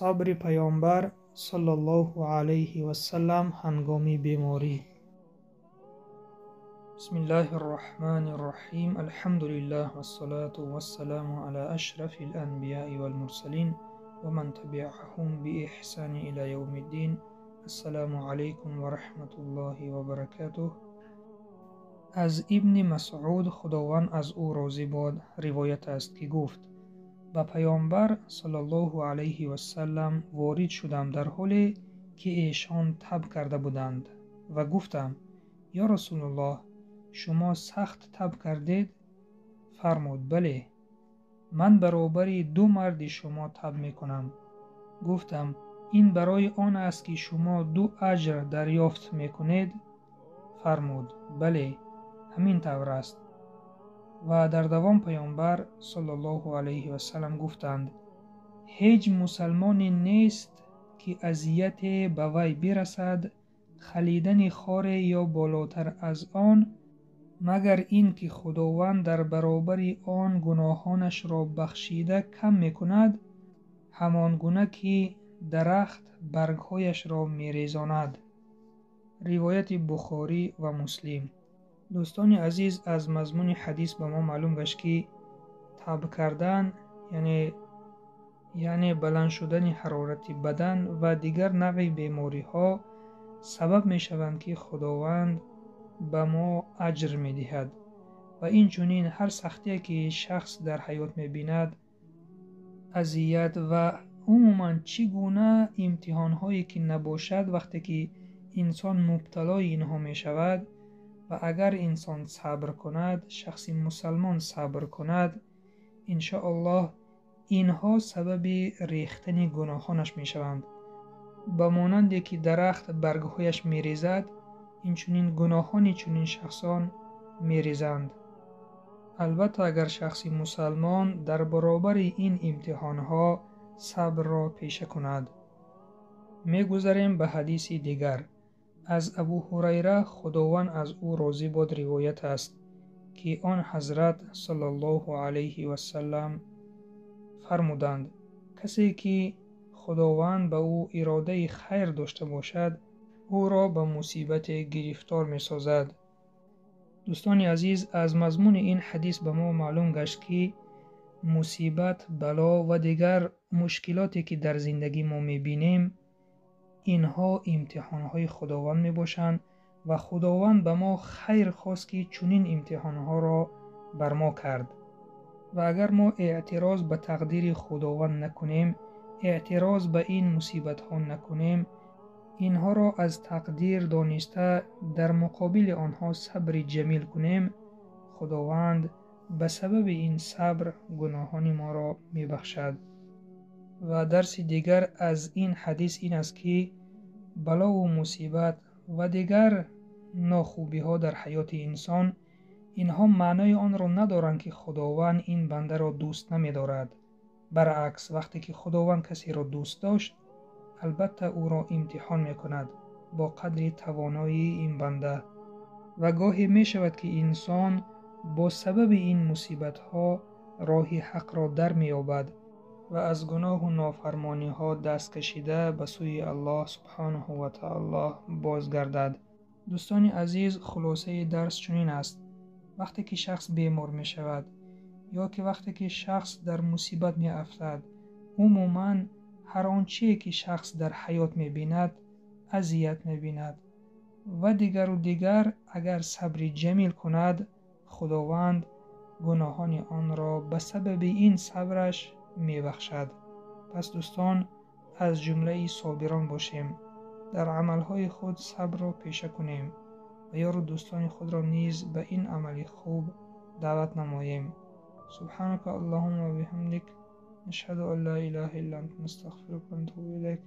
صبر پیامبر صلی الله علیه و سلم هنگام بیماری. بسم الله الرحمن الرحیم. الحمد لله و الصلاة و السلام علی اشرف الانبیاء والمرسلین و من تبعهم باحسان الی یوم الدین. السلام علیکم و رحمت الله و برکاته. از ابن مسعود خداوند از او راضی باد روایت است که گفت: با پیامبر صلی الله علیه و سلم وارد شدم در حالی که ایشان تب کرده بودند و گفتم: یا رسول الله، شما سخت تب کردید؟ فرمود: بله، من برابر دو مرد شما تب می کنم. گفتم: این برای آن است که شما دو اجر دریافت می کنید؟ فرمود: بله، همین طور است. و در دوام پیامبر صلی الله علیه و سلم گفتند: هیچ مسلمانی نیست که اذیت به وی برسد خلیدن خار یا بالاتر از آن، مگر این که خداوند در برابر آن گناهانش را بخشیده کم می کند، همان گونه که درخت برگهایش را می ریزاند. روایت بخاری و مسلم. دوستان عزیز، از مضمون حدیث به ما معلوم گشت که تب کردن یعنی بلند شدن حرارت بدن و دیگر نوع بیماری ها سبب می شوند که خداوند به ما اجر می دهد و این چنین هر سختی که شخص در حیات می بیند، اذیت و عموما چگونه امتحان هایی که نباشد، وقتی که انسان مبتلای اینها می شود و اگر انسان صبر کند، شخص مسلمان صبر کند، انشاءالله اینها سبب ریختن گناهانش می شوند. به مانندی که درخت برگهایش می ریزد، این چنین گناهان چنین شخصان می ریزند. البته اگر شخص مسلمان در برابر این امتحانها صبر را پیشه کند. می گذاریم به حدیث دیگر. از ابو هریره خداوند از او راضی باد روایت است که آن حضرت صلی الله علیه و سلم فرمودند: کسی که خداوند به او اراده خیر داشته باشد، او را به مصیبت گرفتار می سازد. دوستان عزیز، از مضمون این حدیث به ما معلوم گشت که مصیبت، بلا و دیگر مشکلاتی که در زندگی ما می بینیم، اینها امتحانهای خداوند می باشند و خداوند به ما خیر خواست که چنین امتحانها را بر ما کرد. و اگر ما اعتراض به تقدیر خداوند نکنیم، اعتراض به این مصیبت ها نکنیم، اینها را از تقدیر دانسته در مقابل آنها صبر جمیل کنیم، خداوند به سبب این صبر گناهان ما را می بخشد. و درس دیگر از این حدیث این است که بلا و مصیبت و دیگر ناخوبی ها در حیات انسان، اینها معنای آن را ندارند که خداوند این بنده را دوست نمی دارد. برعکس، وقتی که خداوند کسی را دوست داشت، البته او را امتحان می کند با قدر توانایی این بنده و گاهی می شود که انسان با سبب این مصیبت ها راه حق را در می یابد و از گناه و نافرمانی ها دست کشیده به سوی الله سبحانه و تعالی بازگردد. دوستان عزیز، خلاصه درس چنین است: وقتی که شخص بیمار می شود یا که وقتی که شخص در مصیبت می افتد، عموماً هر آنچه که شخص در حیات می بیند اذیت می بیند و دیگر اگر صبر جمیل کند، خداوند گناهان آن را به سبب این صبرش می بخشد. پس دوستان، از جمله صابران باشیم، در عملهای خود صبر را پیشه کنیم و یار و دوستان خود را نیز به این عمل خوب دعوت نماییم. سبحانك اللهم و بحمدک، نشهد ان لا اله الا انت، نستغفرک و نتوب الیک.